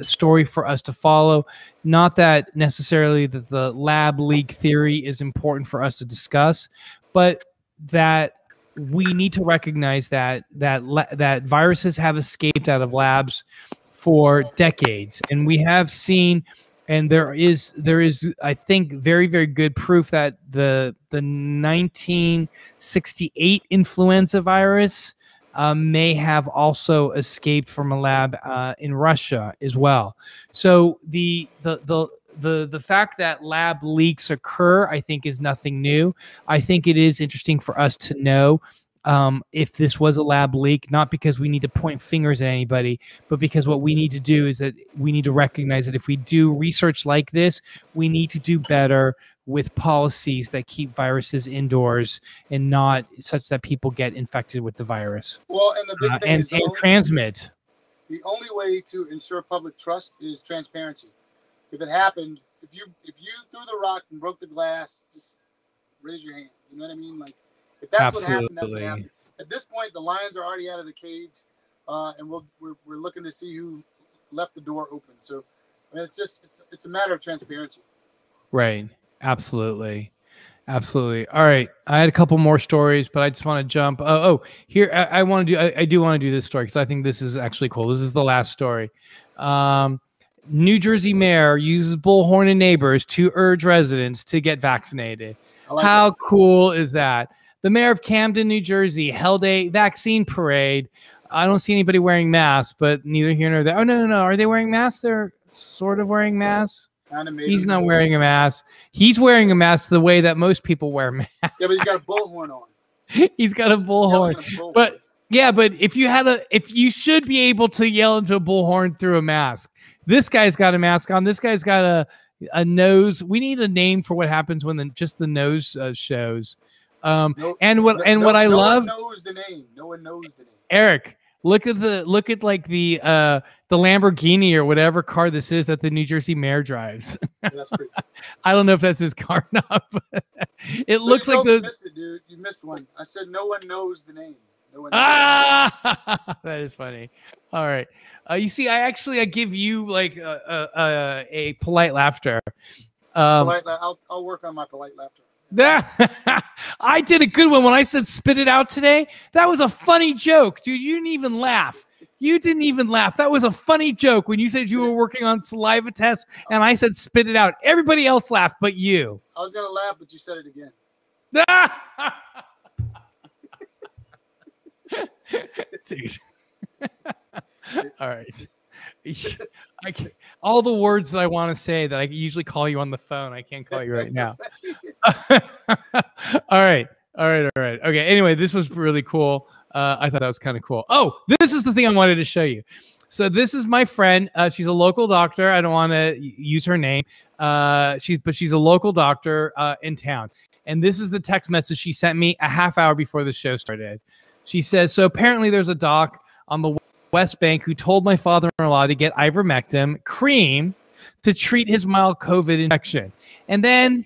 story for us to follow. Not that necessarily that the lab leak theory is important for us to discuss, but that we need to recognize that viruses have escaped out of labs for decades, and we have seen, and there is I think very, very good proof that the 1968 influenza virus may have also escaped from a lab in Russia as well. So the the fact that lab leaks occur, I think, is nothing new. I think it is interesting for us to know if this was a lab leak, not because we need to point fingers at anybody, but because what we need to do is that we need to recognize that if we do research like this, we need to do better with policies that keep viruses indoors and not such that people get infected with the virus. Well, and the big thing is and transmit. The only way to ensure public trust is transparency. If it happened, if you threw the rock and broke the glass, just raise your hand. You know what I mean? Like, if that's what happened, that's what happened. At this point, the lions are already out of the cage, and we're looking to see who left the door open. So, I mean, it's a matter of transparency. Right. Absolutely. Absolutely. All right. I had a couple more stories, but I just want to jump. Here I want to do. I do want to do this story because I think this is actually cool. This is the last story. New Jersey mayor uses bullhorn and neighbors to urge residents to get vaccinated. How cool is that? The mayor of Camden, New Jersey, held a vaccine parade. I don't see anybody wearing masks, but neither here nor there. Oh, no. Are they wearing masks? They're sort of wearing masks. He's not wearing a mask. He's wearing a mask the way that most people wear masks. Yeah, but he's got a bullhorn on. He's got a bullhorn. But yeah, but if you should be able to yell into a bullhorn through a mask. This guy's got a mask on. This guy's got a nose. We need a name for what happens when just the nose shows. What I love. No one knows the name. No one knows the name. Eric, look at like the Lamborghini or whatever car this is that the New Jersey mayor drives. Yeah, that's pretty cool. I don't know if that's his car or not, but it looks like those. You missed it, dude. You missed one. I said no one knows the name. No one knows. That is funny. All right. You see, I give you like a polite laughter. I'll work on my polite laughter. I did a good one when I said spit it out today. That was a funny joke, dude. You didn't even laugh. That was a funny joke when you said you were working on saliva tests and I said spit it out. Everybody else laughed but you. I was going to laugh, but you said it again. Dude. All right. All the words that I want to say that I usually call you on the phone, I can't call you right now. All right. Okay. Anyway, this was really cool. I thought that was kind of cool. Oh, this is the thing I wanted to show you. So this is my friend. She's a local doctor. I don't want to use her name. She's a local doctor in town. And this is the text message she sent me a half hour before the show started. She says, so apparently there's a doc on the West Bank who told my father-in-law to get Ivermectin cream to treat his mild COVID infection. And then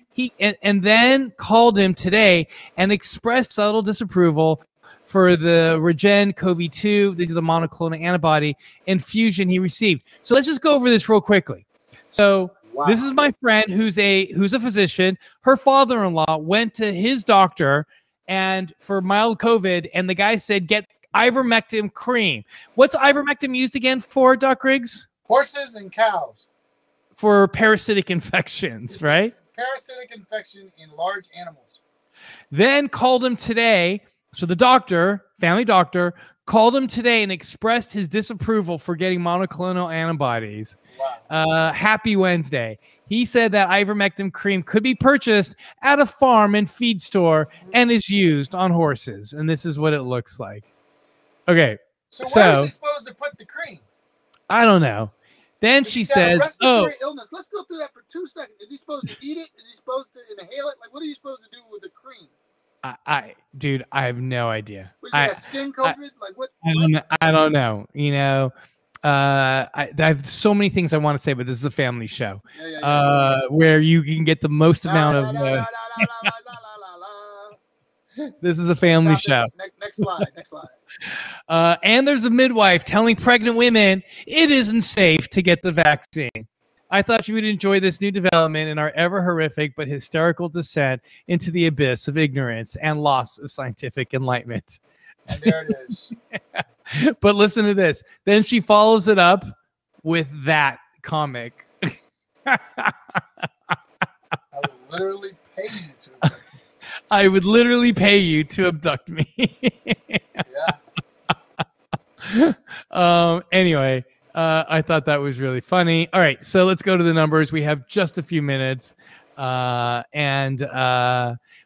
then called him today and expressed subtle disapproval for the Regen-CoV-2. These are the monoclonal antibody infusion he received. So let's just go over this real quickly. So This is my friend who's a physician. Her father-in-law went to his doctor and for mild COVID, and the guy said, get Ivermectin cream. What's Ivermectin used again for, Doc Riggs? Horses and cows. For parasitic infections, right? Parasitic infection in large animals. Then called him today. So the doctor, family doctor, called him today and expressed his disapproval for getting monoclonal antibodies. Wow. Happy Wednesday. He said that Ivermectin cream could be purchased at a farm and feed store and is used on horses. And this is what it looks like. Okay. So where is he supposed to put the cream? I don't know. Then she says, respiratory illness. Let's go through that for 2 seconds. Is he supposed to eat it? Is he supposed to inhale it? Like, what are you supposed to do with the cream? Dude, I have no idea. Was it skin COVID? Like what? I don't know. You know, I have so many things I want to say, but this is a family show where you can get the most amount of. This is a family show. Next slide. Next slide. And there's a midwife telling pregnant women it isn't safe to get the vaccine. I thought you would enjoy this new development in our ever horrific but hysterical descent into the abyss of ignorance and loss of scientific enlightenment. And there it is. But listen to this. Then she follows it up with that comic. I would literally pay you to. I would literally pay you to abduct me. Yeah. Anyway, I thought that was really funny. All right, so let's go to the numbers. We have just a few minutes.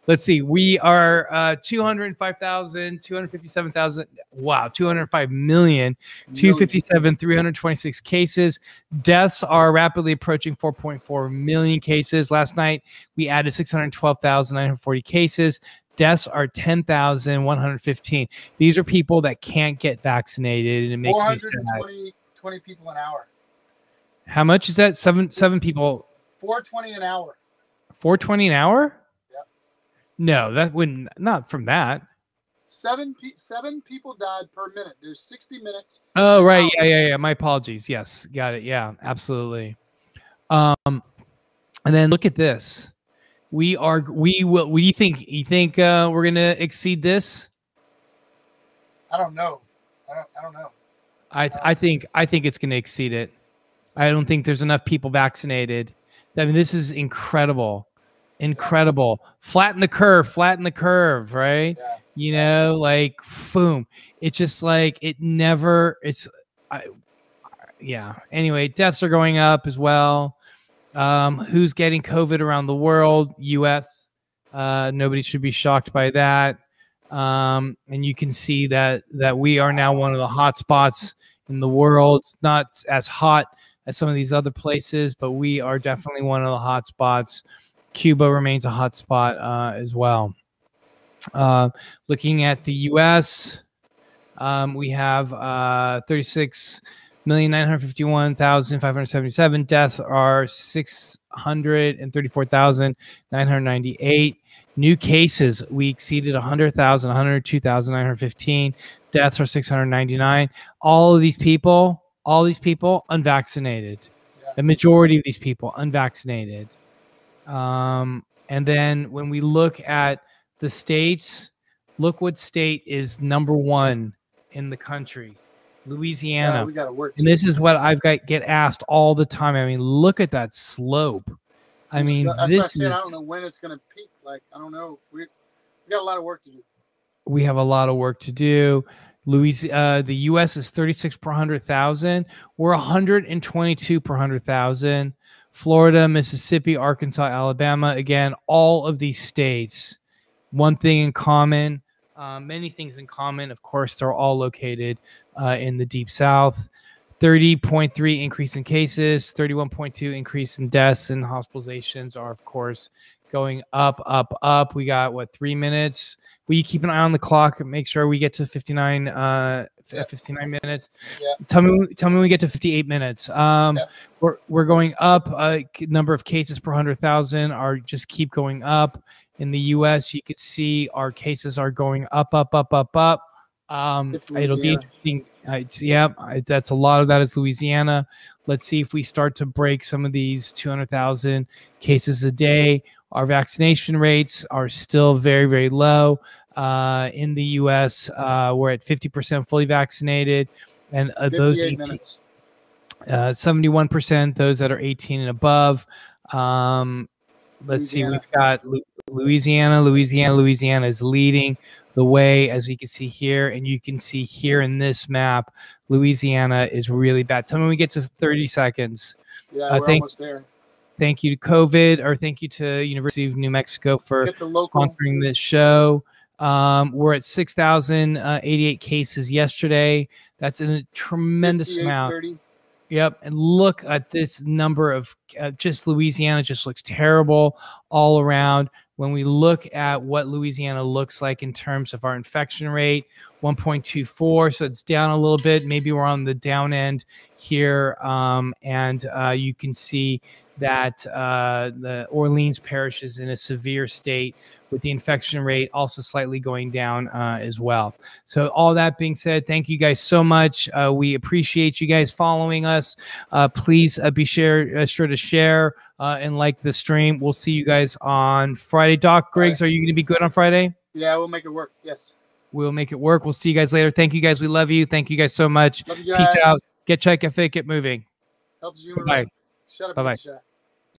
Let's see. We are 205,000, 257,000. Wow, 205 million, 257, 326 cases. Deaths are rapidly approaching 4.4 million cases. Last night, we added 612,940 cases. Deaths are 10,115. These are people that can't get vaccinated, and it makes me sad. 20 people an hour. How much is that? Seven people. 420 an hour. 420 an hour? Yep. No, that wouldn't. Not from that. Seven people died per minute. There's 60 minutes. Oh, right. Yeah. My apologies. Yes, got it. Yeah, absolutely. And then look at this. We will. What do you think? You think we're gonna exceed this? I don't know. I don't know. I think it's going to exceed it. I don't think there's enough people vaccinated. I mean, this is incredible. Flatten the curve, right? Yeah. You know, like, boom. It's just like it never. Yeah. Anyway, deaths are going up as well. Who's getting COVID around the world? U.S. Nobody should be shocked by that. And you can see that we are now one of the hot spots in the world. It's not as hot as some of these other places, but we are definitely one of the hot spots. Cuba remains a hot spot as well. Looking at the U.S., we have 36,951,577. Deaths are 634,998. New cases, we exceeded 100,000, 102,915. Deaths are 699. All these people unvaccinated. Yeah. The majority of these people unvaccinated. And then when we look at the states, look what state is number one in the country. Louisiana. Yeah, we gotta work. And this is what get asked all the time. I mean, look at that slope. I mean, I don't know when it's going to peak. Like, I don't know. We got a lot of work to do. We have a lot of work to do. The U.S. is 36 per 100,000. We're 122 per 100,000. Florida, Mississippi, Arkansas, Alabama. Again, all of these states, one thing in common, many things in common. Of course, they're all located in the Deep South. 30.3 increase in cases, 31.2 increase in deaths, and hospitalizations are, of course, going up. We got, 3 minutes? Will you keep an eye on the clock and make sure we get to 59 minutes? Yeah. Tell me when we get to 58 minutes. We're going up. Number of cases per 100,000 are just keep going up. In the U.S., you could see our cases are going up. It'll be interesting. That's a lot of that is Louisiana. Let's see if we start to break some of these 200,000 cases a day. Our vaccination rates are still very, very low. In the U.S., we're at 50% fully vaccinated, and those 71%, those that are 18 and above. Let's see, we've got Louisiana. Louisiana is leading the way, as we can see here, and you can see here in this map, Louisiana is really bad. Tell me when we get to 30 seconds. Yeah, we're almost there. Thank you to COVID, or thank you to University of New Mexico for sponsoring this show. We're at 6,088 cases yesterday. That's a tremendous amount. 30. Yep. And look at this number of just Louisiana just looks terrible all around. When we look at what Louisiana looks like in terms of our infection rate, 1.24. So it's down a little bit. Maybe we're on the down end here. And you can see that the Orleans Parish is in a severe state with the infection rate also slightly going down as well. So all that being said, thank you guys so much. We appreciate you guys following us. Please be sure to share and like the stream. We'll see you guys on Friday. Doc Griggs, are you going to be good on Friday? Yeah, we'll make it work. Yes. We'll make it work. We'll see you guys later. Thank you guys. We love you. Thank you guys so much. Love you guys. Peace out. Get check, get fit, get moving. Health is human Bye. right. Shut up. Bye-bye. Shut.